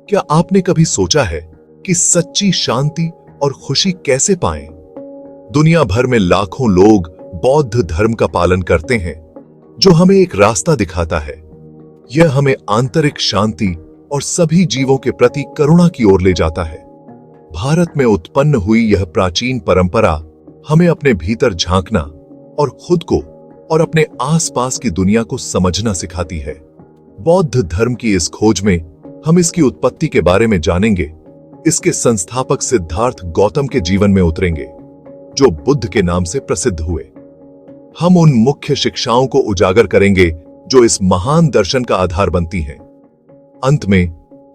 क्या आपने कभी सोचा है कि सच्ची शांति और खुशी कैसे पाएं? दुनिया भर में लाखों लोग बौद्ध धर्म का पालन करते हैं, जो हमें एक रास्ता दिखाता है। यह हमें आंतरिक शांति और सभी जीवों के प्रति करुणा की ओर ले जाता है। भारत में उत्पन्न हुई यह प्राचीन परंपरा हमें अपने भीतर झांकना और खुद को और अपने आसपास की दुनिया को समझना सिखाती है। बौद्ध धर्म की इस खोज में हम इसकी उत्पत्ति के बारे में जानेंगे, इसके संस्थापक सिद्धार्थ गौतम के जीवन में उतरेंगे, जो बुद्ध के नाम से प्रसिद्ध हुए। हम उन मुख्य शिक्षाओं को उजागर करेंगे जो इस महान दर्शन का आधार बनती हैं। अंत में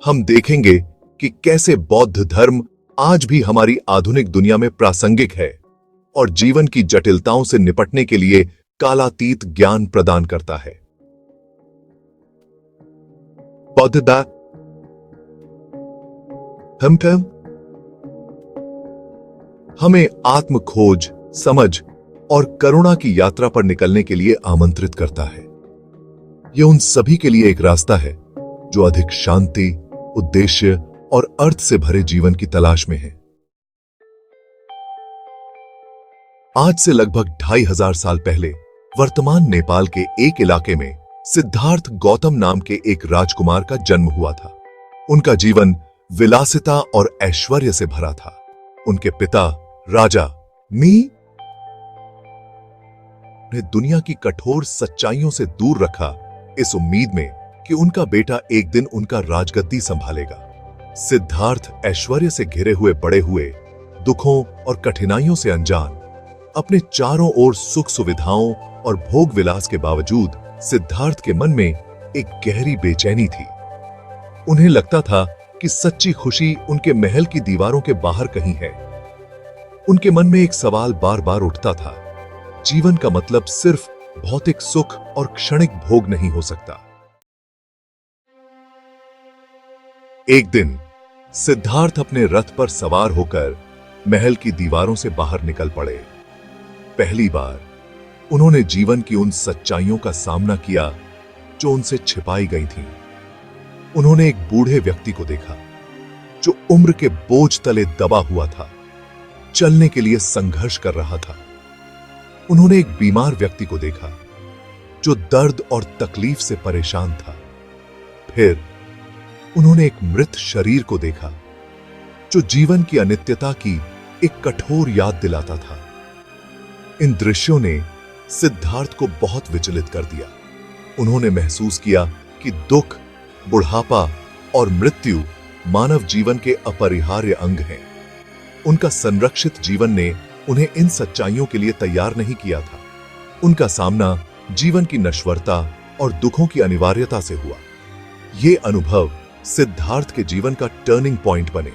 हम देखेंगे कि कैसे बौद्ध धर्म आज भी हमारी आधुनिक दुनिया में प्रासंगिक है और जीवन की जटिलताओं से निपटने के लिए कालातीत ज्ञान प्रदान करता है। बौद्ध धर्म हमें आत्म खोज, समझ और करुणा की यात्रा पर निकलने के लिए आमंत्रित करता है। यह उन सभी के लिए एक रास्ता है जो अधिक शांति, उद्देश्य और अर्थ से भरे जीवन की तलाश में है। आज से लगभग 2500 साल पहले वर्तमान नेपाल के एक इलाके में सिद्धार्थ गौतम नाम के एक राजकुमार का जन्म हुआ था। उनका जीवन विलासिता और ऐश्वर्य से भरा था। उनके पिता राजा मी ने दुनिया की कठोर सच्चाइयों से दूर रखा, इस उम्मीद में कि उनका बेटा एक दिन उनका राजगद्दी संभालेगा। सिद्धार्थ ऐश्वर्य से घिरे हुए बड़े हुए, दुखों और कठिनाइयों से अनजान। अपने चारों ओर सुख सुविधाओं और भोग विलास के बावजूद सिद्धार्थ के मन में एक गहरी बेचैनी थी। उन्हें लगता था कि सच्ची खुशी उनके महल की दीवारों के बाहर कहीं है। उनके मन में एक सवाल बार बार उठता था, जीवन का मतलब सिर्फ भौतिक सुख और क्षणिक भोग नहीं हो सकता। एक दिन सिद्धार्थ अपने रथ पर सवार होकर महल की दीवारों से बाहर निकल पड़े। पहली बार उन्होंने जीवन की उन सच्चाइयों का सामना किया जो उनसे छिपाई गई थीं। उन्होंने एक बूढ़े व्यक्ति को देखा जो उम्र के बोझ तले दबा हुआ था, चलने के लिए संघर्ष कर रहा था। उन्होंने एक बीमार व्यक्ति को देखा जो दर्द और तकलीफ से परेशान था। फिर उन्होंने एक मृत शरीर को देखा जो जीवन की अनित्यता की एक कठोर याद दिलाता था। इन दृश्यों ने सिद्धार्थ को बहुत विचलित कर दिया। उन्होंने महसूस किया कि दुख, बुढ़ापा और मृत्यु मानव जीवन के अपरिहार्य अंग हैं। उनका संरक्षित जीवन ने उन्हें इन सच्चाइयों के लिए तैयार नहीं किया था। उनका सामना जीवन की नश्वरता और दुखों की अनिवार्यता से हुआ। ये अनुभव सिद्धार्थ के जीवन का टर्निंग पॉइंट बने।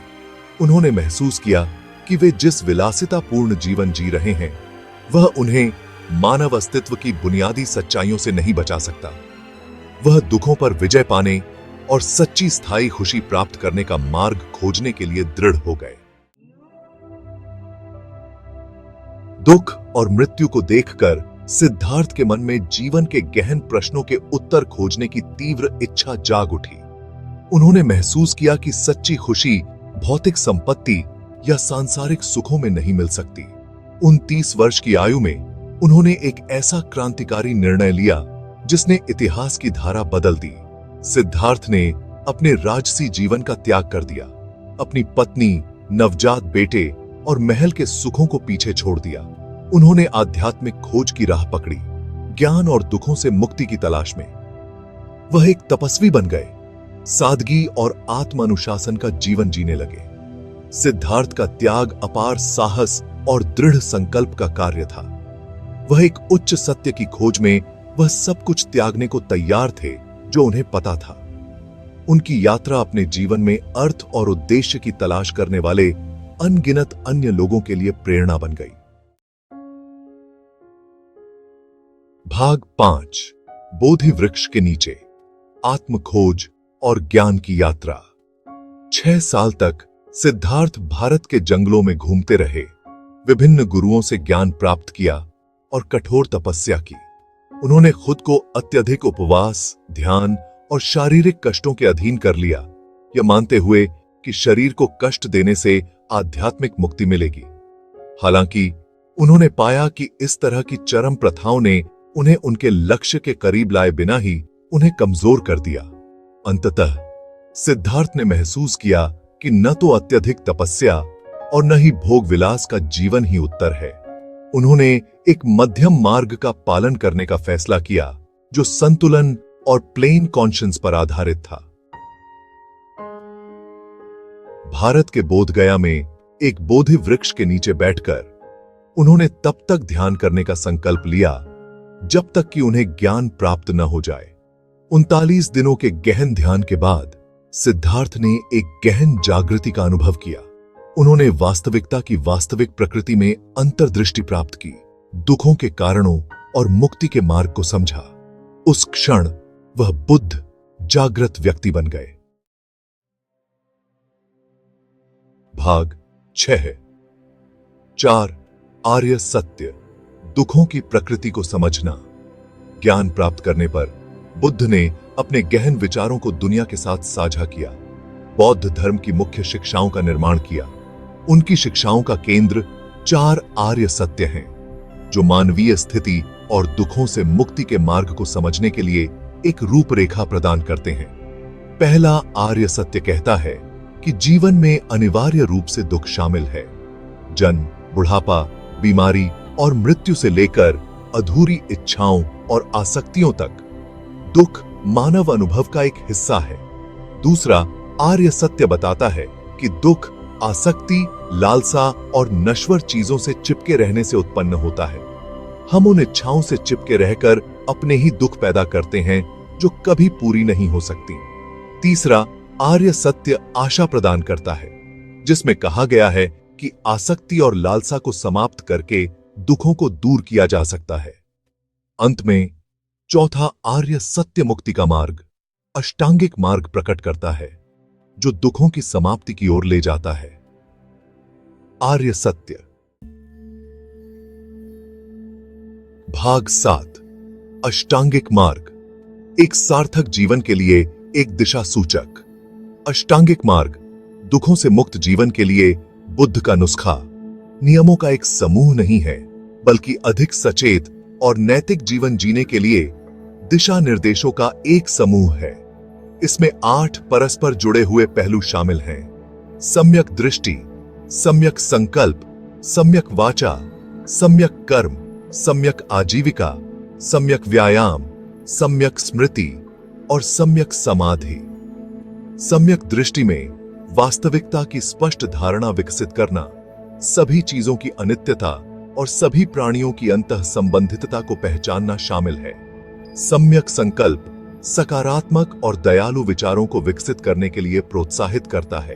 उन्होंने महसूस किया कि वे जिस विलासितापूर्ण जीवन जी रहे हैं, वह उन्हें मानव अस्तित्व की बुनियादी सच्चाइयों से नहीं बचा सकता। वह दुखों पर विजय पाने और सच्ची स्थायी खुशी प्राप्त करने का मार्ग खोजने के लिए दृढ़ हो गए। दुख और मृत्यु को देखकर सिद्धार्थ के मन में जीवन के गहन प्रश्नों के उत्तर खोजने की तीव्र इच्छा जाग उठी। उन्होंने महसूस किया कि सच्ची खुशी भौतिक संपत्ति या सांसारिक सुखों में नहीं मिल सकती। 29 वर्ष की आयु में उन्होंने एक ऐसा क्रांतिकारी निर्णय लिया जिसने इतिहास की धारा बदल दी। सिद्धार्थ ने अपने राजसी जीवन का त्याग कर दिया, अपनी पत्नी, नवजात बेटे और महल के सुखों को पीछे छोड़ दिया। उन्होंने आध्यात्मिक खोज की राह पकड़ी, ज्ञान और दुखों से मुक्ति की तलाश में। वह एक तपस्वी बन गए, सादगी और आत्म अनुशासन का जीवन जीने लगे। सिद्धार्थ का त्याग अपार साहस और दृढ़ संकल्प का कार्य था। वह एक उच्च सत्य की खोज में वह सब कुछ त्यागने को तैयार थे जो उन्हें पता था। उनकी यात्रा अपने जीवन में अर्थ और उद्देश्य की तलाश करने वाले अनगिनत अन्य लोगों के लिए प्रेरणा बन गई। भाग 5, बोधि वृक्ष के नीचे, आत्म खोज और ज्ञान की यात्रा। 6 साल तक सिद्धार्थ भारत के जंगलों में घूमते रहे, विभिन्न गुरुओं से ज्ञान प्राप्त किया और कठोर तपस्या की। उन्होंने खुद को अत्यधिक उपवास, ध्यान और शारीरिक कष्टों के अधीन कर लिया, यह मानते हुए कि शरीर को कष्ट देने से आध्यात्मिक मुक्ति मिलेगी। हालांकि उन्होंने पाया कि इस तरह की चरम प्रथाओं ने उन्हें उनके लक्ष्य के करीब लाए बिना ही उन्हें कमजोर कर दिया। अंततः सिद्धार्थ ने महसूस किया कि न तो अत्यधिक तपस्या और न ही भोग विलास का जीवन ही उत्तर है। उन्होंने एक मध्यम मार्ग का पालन करने का फैसला किया जो संतुलन और प्लेन कॉन्शियंस पर आधारित था। भारत के बोधगया में एक बोधि वृक्ष के नीचे बैठकर उन्होंने तब तक ध्यान करने का संकल्प लिया जब तक कि उन्हें ज्ञान प्राप्त न हो जाए। 39 दिनों के गहन ध्यान के बाद सिद्धार्थ ने एक गहन जागृति का अनुभव किया। उन्होंने वास्तविकता की वास्तविक प्रकृति में अंतर्दृष्टि प्राप्त की, दुखों के कारणों और मुक्ति के मार्ग को समझा। उस क्षण वह बुद्ध जागृत व्यक्ति बन गए। भाग 6। 4 आर्य सत्य, दुखों की प्रकृति को समझना। ज्ञान प्राप्त करने पर बुद्ध ने अपने गहन विचारों को दुनिया के साथ साझा किया, बौद्ध धर्म की मुख्य शिक्षाओं का निर्माण किया। उनकी शिक्षाओं का केंद्र 4 आर्य सत्य हैं, जो मानवीय स्थिति और दुखों से मुक्ति के मार्ग को समझने के लिए एक रूपरेखा प्रदान करते हैं। पहला आर्य सत्य कहता है कि जीवन में अनिवार्य रूप से दुख शामिल है। जन्म, बुढ़ापा, बीमारी और मृत्यु से लेकर अधूरी इच्छाओं और आसक्तियों तक दुख मानव अनुभव का एक हिस्सा है। दूसरा आर्य सत्य बताता है कि दुख आसक्ति, लालसा और नश्वर चीजों से चिपके रहने से उत्पन्न होता है। हम उन इच्छाओं से चिपके रहकर अपने ही दुख पैदा करते हैं जो कभी पूरी नहीं हो सकती। तीसरा आर्य सत्य आशा प्रदान करता है, जिसमें कहा गया है कि आसक्ति और लालसा को समाप्त करके दुखों को दूर किया जा सकता है। अंत में चौथा आर्य सत्य मुक्ति का मार्ग, अष्टांगिक मार्ग प्रकट करता है, जो दुखों की समाप्ति की ओर ले जाता है। आर्य सत्य। भाग 7। अष्टांगिक मार्ग, एक सार्थक जीवन के लिए एक दिशा सूचक। अष्टांगिक मार्ग दुखों से मुक्त जीवन के लिए बुद्ध का नुस्खा, नियमों का एक समूह नहीं है, बल्कि अधिक सचेत और नैतिक जीवन जीने के लिए दिशा निर्देशों का एक समूह है। इसमें 8 परस्पर जुड़े हुए पहलू शामिल हैं: सम्यक दृष्टि, सम्यक संकल्प, सम्यक वाचा, सम्यक कर्म, सम्यक आजीविका, सम्यक व्यायाम, सम्यक स्मृति और सम्यक समाधि। सम्यक दृष्टि में वास्तविकता की स्पष्ट धारणा विकसित करना, सभी चीजों की अनित्यता और सभी प्राणियों की अंतः संबंधितता को पहचानना शामिल है। सम्यक संकल्प सकारात्मक और दयालु विचारों को विकसित करने के लिए प्रोत्साहित करता है,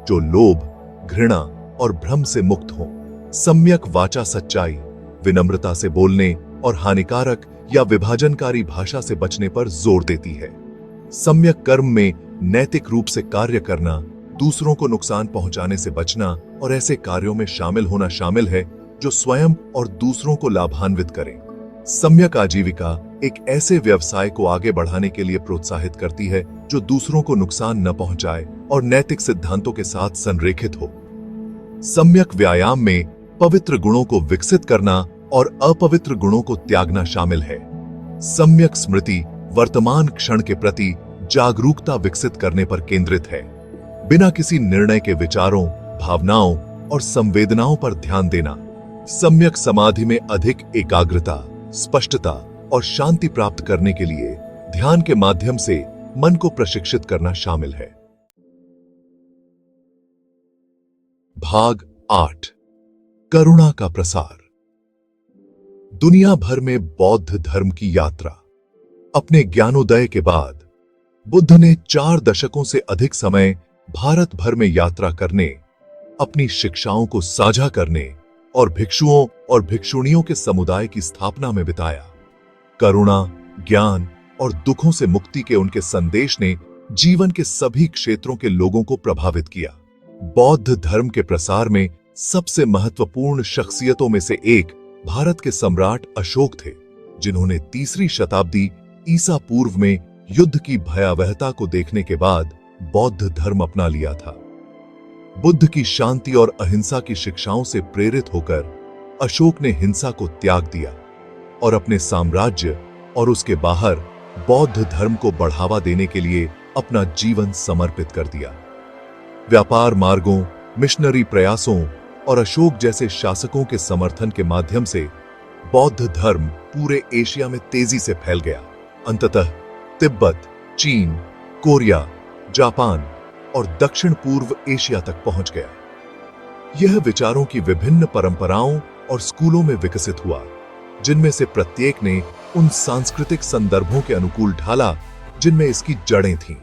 जो लोभ, घृणा और भ्रम से मुक्त हो। सम्यक वाचा सच्चाई, विनम्रता से बोलने और हानिकारक या विभाजनकारी भाषा से बचने पर जोर देती है। सम्यक कर्म में नैतिक रूप से कार्य करना, दूसरों को नुकसान पहुंचाने से बचना और ऐसे कार्यों में शामिल होना शामिल है जो स्वयं और दूसरों को लाभान्वित करें। सम्यक आजीविका एक ऐसे व्यवसाय को आगे बढ़ाने के लिए प्रोत्साहित करती है जो दूसरों को नुकसान न पहुंचाए और नैतिक सिद्धांतों के साथ संरेखित हो। सम्यक व्यायाम में पवित्र गुणों को विकसित करना और अपवित्र गुणों को त्यागना शामिल है। सम्यक स्मृति वर्तमान क्षण के प्रति जागरूकता विकसित करने पर केंद्रित है, बिना किसी निर्णय के विचारों, भावनाओं और संवेदनाओं पर ध्यान देना। सम्यक समाधि में अधिक एकाग्रता, स्पष्टता और शांति प्राप्त करने के लिए ध्यान के माध्यम से मन को प्रशिक्षित करना शामिल है। भाग 8। करुणा का प्रसार। दुनिया भर में बौद्ध धर्म की यात्रा। अपने ज्ञानोदय के बाद बुद्ध ने 4 दशकों से अधिक समय भारत भर में यात्रा करने, अपनी शिक्षाओं को साझा करने और भिक्षुओं और भिक्षुणियों के समुदाय की स्थापना में बिताया। करुणा, ज्ञान और दुखों से मुक्ति के उनके संदेश ने जीवन के सभी क्षेत्रों के लोगों को प्रभावित किया। बौद्ध धर्म के प्रसार में सबसे महत्वपूर्ण शख्सियतों में से एक भारत के सम्राट अशोक थे, जिन्होंने 3री शताब्दी ईसा पूर्व में युद्ध की भयावहता को देखने के बाद बौद्ध धर्म अपना लिया था। बुद्ध की शांति और अहिंसा की शिक्षाओं से प्रेरित होकर अशोक ने हिंसा को त्याग दिया और अपने साम्राज्य और उसके बाहर बौद्ध धर्म को बढ़ावा देने के लिए अपना जीवन समर्पित कर दिया। व्यापार मार्गों, मिशनरी प्रयासों और अशोक जैसे शासकों के समर्थन के माध्यम से बौद्ध धर्म पूरे एशिया में तेजी से फैल गया। अंततः तिब्बत, चीन, कोरिया, जापान और दक्षिण पूर्व एशिया तक पहुंच गया। यह विचारों की विभिन्न परंपराओं और स्कूलों में विकसित हुआ, जिनमें से प्रत्येक ने उन सांस्कृतिक संदर्भों के अनुकूल ढाला जिनमें इसकी जड़ें थीं।